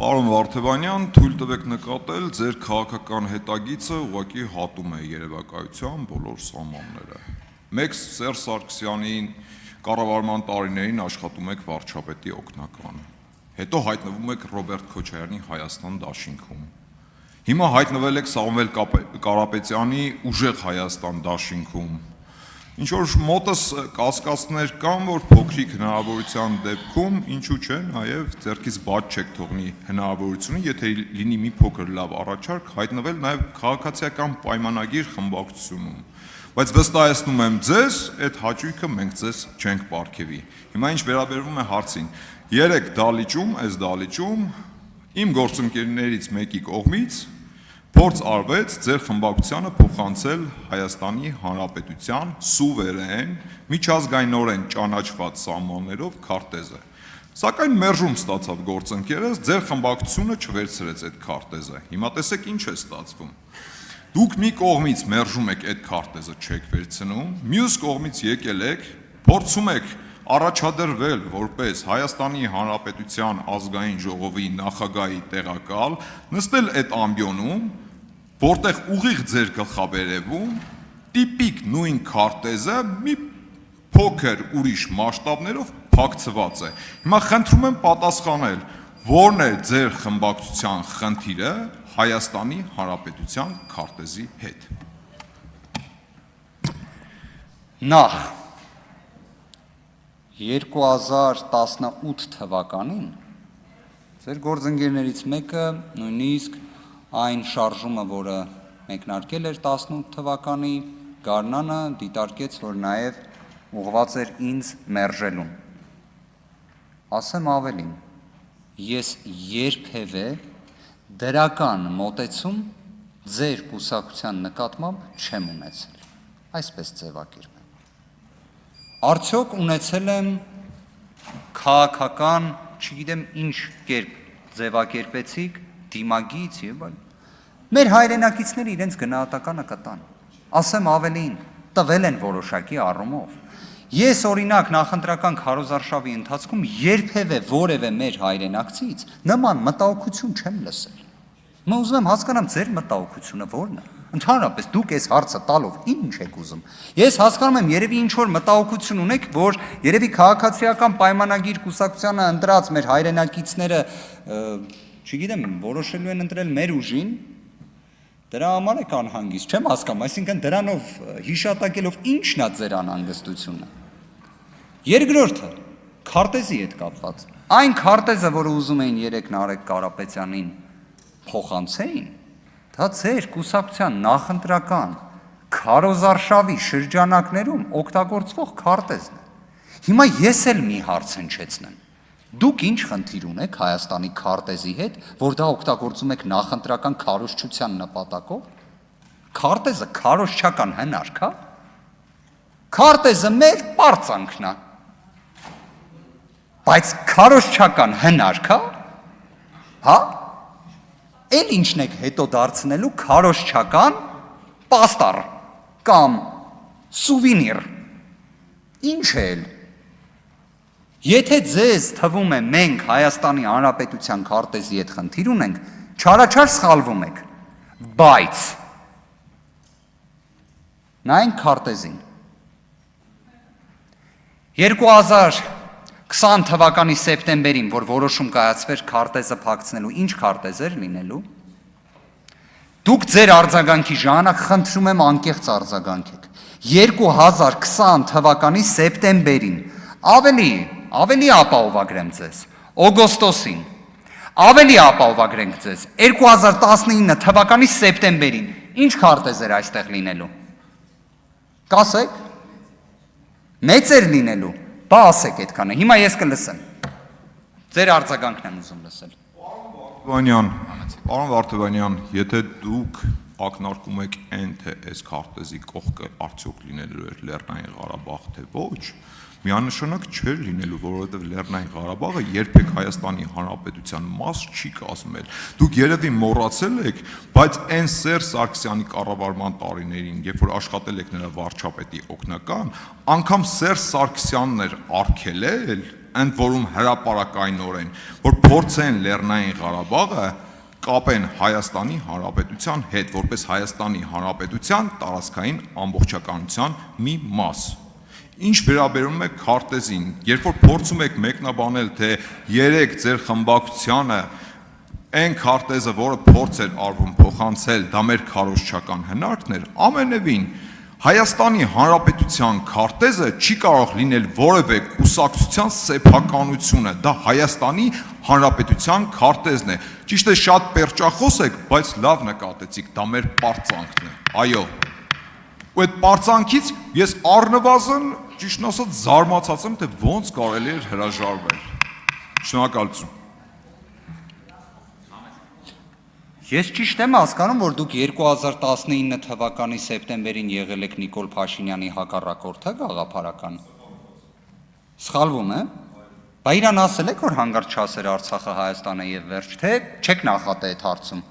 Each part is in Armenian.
Պարոն Վարդևանյան, թույլ տվեք նկատել, ձեր քաղաքական հետագիծը ուղղակի հատում է երևակայության բոլոր սահմանները։ Մեկ Սերժ Սարգսյանի կառավարման տարիներին աշխատում եք վարչապետի օգնական, հետո հայտնվում եք Ռոբերտ Քոչարյանի Հայաստան դաշինքում, հիմա հայտնվել եք Սամվել Կարապետյանի Ուժեղ Հայաստան դաշինքում, ինչ-որ մոտս կասկածներ կան, որ փոքրիկ հնարավորության դեպքում, ինչու՞ չէ, նաև ձեռքից բաց չեք թողնի հնարավորությունը, եթե լինի մի փոքր լավ առաջարկ, հայտնվել նաև քաղաքացիական պայմանագիր խմբակցությունում, բայց վստահեցնում եմ ձեզ, այդ հաճույքը մենք ձեզ չենք պարգևի։ Հիմա ինչ վերաբերվում է հարցին, 3 դալիճում, այս դալիճում իմ գործընկերներից մեկի կողմից փորձ արվեց ձեր խմբակցությանը փոխանցել Հայաստանի Հանրապետության սուվերեն, միջազգայինորեն ճանաչված սահմաններով քարտեզը։ Սակայն մերժում ստացավ գործընկերս, ձեր խմբակցությունը չվերցրեց այդ քարտեզը։ Հիմա տեսեք ինչ է ստացվում։ Դուք մի կողմից մերժում եք այդ քարտեզը չեք վերցնում, մյուս կողմից եկել եք, փորձում եք առաջադրվել որպես Հայաստանի Հանրապետության ազգային ժողովի նախագահի տեղակալ, նստել այդ ամբիոնում, որտեղ ուղիղ ձեր գլխավերևում տիպիկ նույն քարտեզը մի փոքր ուրիշ մասշտաբներով փակցված է։ Հիմա խնդրում եմ պատասխանել, որն է ձեր խմբակցության խնդիրը Հայաստանի Հանրապետության քարտեզի հետ։ Նախ 2018 թվականին ձեր գործընկերներից մեկը նույնիսկ այն շարժումը, որը մեկնարկել էր 18 թվականի գարնանը, դիտարկեց, որ նաև ուղղված էր ինձ մերժելուն։ Ասեմ ավելին, ես երբևէ դրական մոտեցում ձեր կուսակցության նկատմամբ չեմ ունեցել, այսպես ձևակերպեմ։ Արդյոք ունեցել եմ քաղաքական, չգիտեմ ինչ կերպ ձևակերպեցիք, դիմագիծ եւ այլն։ Մեր հայրենակիցները իրենց գնահատականը կտան։ Ասեմ ավելին, տվել են որոշակի առումով։ Ես օրինակ նախընտրական քարոզարշավի ընթացքում երբևէ որևէ մեր հայրենակցից նման մտահոգություն չեմ լսել։ Mä ուզում եմ հասկանամ ձեր մտահոգությունը որն է։ Ընդհանրապես դուք այս հարցը տալով ինչ եք ուզում։ Ես հասկանում եմ, երևի ինչ որ մտահոգություն ունեք, որ երևի քաղաքացիական պայմանագիր կուսակցությանը ընտրած մեր հայրենակիցները, չգիտեմ, որոշելու են ընտրել մեր ուժին, դրա համար եք անհանգիստ, չեմ հասկանում, այսինքն դրանով հիշատակելով ի՞նչն է ձեր անհանգստությունը։ Երկրորդը, քարտեզի հետ կապված։ Այն քարտեզը, որը ուզում էին 3 Նարեկ Կարապետյանին փոխանցեին, դա ձեր կուսակցության նախընտրական քարոզարշավի շրջանակներում օգտագործվող քարտեզն է։ Հիմա ես էլ մի հարց հնչեցնեմ։ Դուք ինչ խնդիր ունեք Հայաստանի քարտեզի հետ, որ դա օգտագործում եք նախընտրական քարոզչության նպատակով։ Քարտեզը քարոզչական հնարք է։ Քարտեզը մեր պարծանքն է։ Բայց քարոզչական հնարք է, հա։ Էլ ինչն եք հետո դարձնելու քարոզչական պաստառ կամ սուվենիր։ Ինչ է էլ։ Եթե ձեզ թվում է մենք Հայաստանի Հանրապետության քարտեզի հետ խնդիր ունենք, չարաչար սխալվում եք, բայց նայենք քարտեզին։ 2020 թվականի սեպտեմբերին, որ որոշում կայացվեր քարտեզը փակցնելու, ինչ քարտեզ էր լինելու։ Դուք ձեր արձագանքի ժամանակ խնդրում եմ անկեղծ արձագանքեք։ 2020 թվականի սեպտեմբերին, ավելի ապահովագրեմ ձեզ, օգոստոսին, ավելի ապահովագրենք ձեզ, 2019 թվականի սեպտեմբերին, ինչ քարտեզ էր այստեղ լինելու։ Կասեք, մեծ էր լինելու, բա ասեք այդքանը, հիմա ես կլսեմ, ձեր արձագանքն եմ ուզում լսել։ Պարոն Վարդևանյան, եթե դուք ակնարկում եք այն, թե այս քարտեզի կողքը արդյոք լինելու էր Լեռնային Ղարաբաղ, թե ոչ, միանշանակ չէր լինելու, որովհետև Լեռնային Ղարաբաղը երբեք Հայաստանի Հանրապետության մաս չի կազմել։ Դուք երևի մոռացել եք, բայց այն Սերժ Սարգսյանի կառավարման տարիներին, երբ որ աշխատել եք նրա վարչապետի օգնական, անգամ Սերժ Սարգսյանն էր արգելել ընդ որում հրապարակայնորեն, որ փորձեն Լեռնային Ղարաբաղը կապեն Հայաստանի Հանրապետության հետ, որպես Հայաստանի Հանրապետության տարածքային ամբողջականության մի մաս։ Ինչ վերաբերում է քարտեզին, երբ որ փորձում եք մեկնաբանել, թե երեք ձեր խմբակցությանը այն քարտեզը, որը փորձ էր արվում փոխանցել, դա մեր քարոզչական հնարքն էր, ամենևին Հայաստանի Հանրապետության քարտեզը չի կարող լինել որևէ կուսակցության սեփականությունը, դա Հայաստանի Հանրապետության քարտեզն է։ Ճիշտ է, շատ պերճախոս եք, բայց լավ նկատեցիք, դա մեր պարծանքն է։ Այո։ Ու այդ պարծանքից ես առնվազն, ճիշտն ասած, զարմացած եմ, թե ոնց կարելի էր հրաժարվել։ Շնորհակալություն։ Ես ճիշտ եմ հասկանում, որ դուք 2019 թվականի սեպտեմբերին եղել եք Նիկոլ Փաշինյանի հակառակորդը գաղափարական։ Սխալվում եմ։ Բա իրան ասել եք, որ հանգարց չասեր Արցախը Հայաստանը եւ վերջ, թե չեք նախատե այդ հարցում։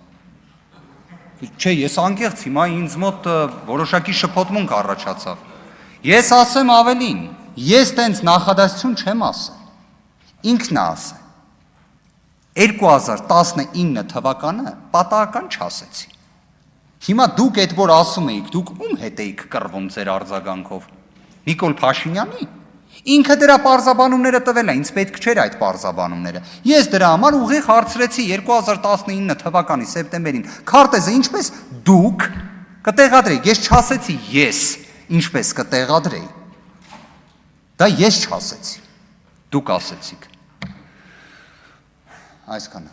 Չէ, ես անկեղծ հիմա ինձ մոտ որոշակի շփոթմունք առաջացավ։ Ես ասեմ ավելին, ես տենց նախադասություն չեմ ասել։ Ինքն է ասել։ 2019 թվականը պատահական չասեցի։ Հիմա դուք այդ որ ասում էիք, դուք ում հետ էիք կռվում ձեր արձագանքով։ Նիկոլ Փաշինյանի։ Ինքը դրա պարզաբանումները տվել է, ինձ պետք չէր այդ պարզաբանումները։ Ես դրա համար ուղիղ հարցրեցի 2019 թվականի սեպտեմբերին քարտեզը ինչպես դուք կտեղադրեիք։ Ես չասեցի ես ինչպես կտեղադրեի։ Դա ես չասեցի։ Դուք ասեցիք։ Այսքանը։